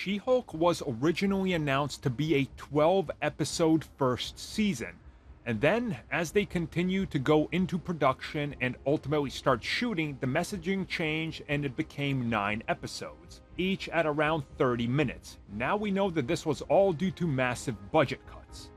She-Hulk was originally announced to be a 12-episode first season, and then as they continued to go into production and ultimately start shooting, the messaging changed and it became 9 episodes, each at around 30 minutes. Now we know that this was all due to massive budget cuts.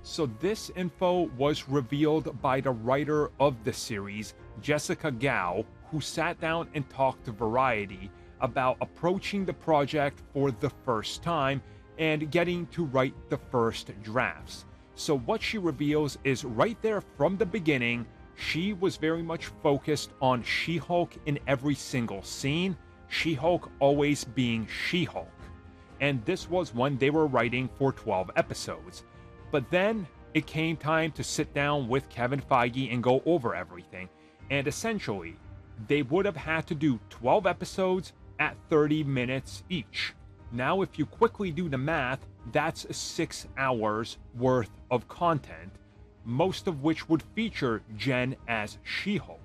So this info was revealed by the writer of the series, Jessica Gao, who sat down and talked to Variety about approaching the project for the first time and getting to write the first drafts. So what she reveals is right there from the beginning, she was very much focused on She-Hulk in every single scene, She-Hulk always being She-Hulk. And this was when they were writing for 12 episodes. But then it came time to sit down with Kevin Feige and go over everything. And essentially, they would have had to do 12 episodes at 30 minutes each. Now, if you quickly do the math, that's 6 hours worth of content, most of which would feature Jen as She-Hulk,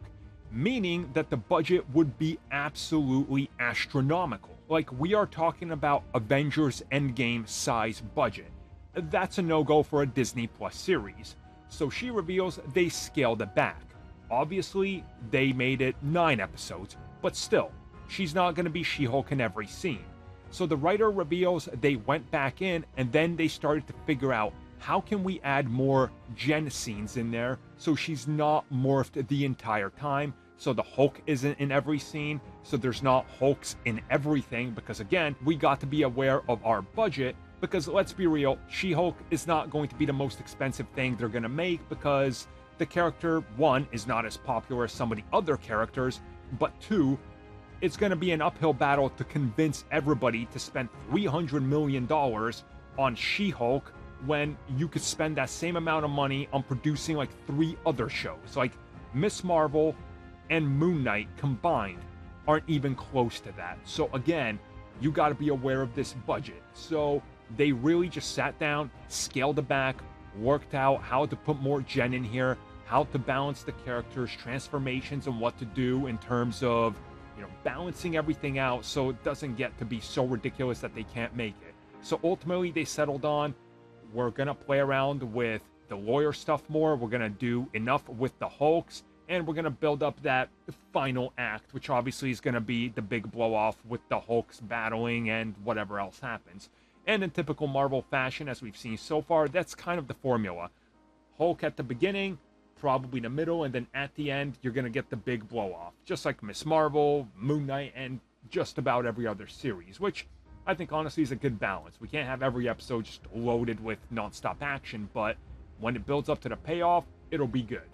meaning that the budget would be absolutely astronomical. Like, we are talking about Avengers Endgame size budget. That's a no-go for a Disney Plus series. So she reveals they scaled it back. Obviously, they made it 9 episodes, but still, she's not going to be She-Hulk in every scene. So the writer reveals they went back in and then they started to figure out how can we add more Jen scenes in there so she's not morphed the entire time, so the Hulk isn't in every scene, so there's not Hulks in everything, because again, we got to be aware of our budget, because let's be real, She-Hulk is not going to be the most expensive thing they're going to make, because the character, 1, is not as popular as some of the other characters, but 2, it's going to be an uphill battle to convince everybody to spend $300 million on She-Hulk when you could spend that same amount of money on producing like 3 other shows. Like Ms. Marvel and Moon Knight combined aren't even close to that. So again, you got to be aware of this budget. So they really just sat down, scaled it back, worked out how to put more Jen in here, how to balance the characters' transformations and what to do in terms of, balancing everything out so it doesn't get to be so ridiculous that they can't make it. So ultimately they settled on, we're going to play around with the lawyer stuff more, we're going to do enough with the Hulks, and we're going to build up that final act, which obviously is going to be the big blow-off with the Hulks battling and whatever else happens. And in typical Marvel fashion, as we've seen so far, that's kind of the formula. Hulk at the beginning, probably the middle, and then at the end, you're going to get the big blow-off. Just like Ms. Marvel, Moon Knight, and just about every other series, which I think honestly is a good balance. We can't have every episode just loaded with non-stop action, but when it builds up to the payoff, it'll be good.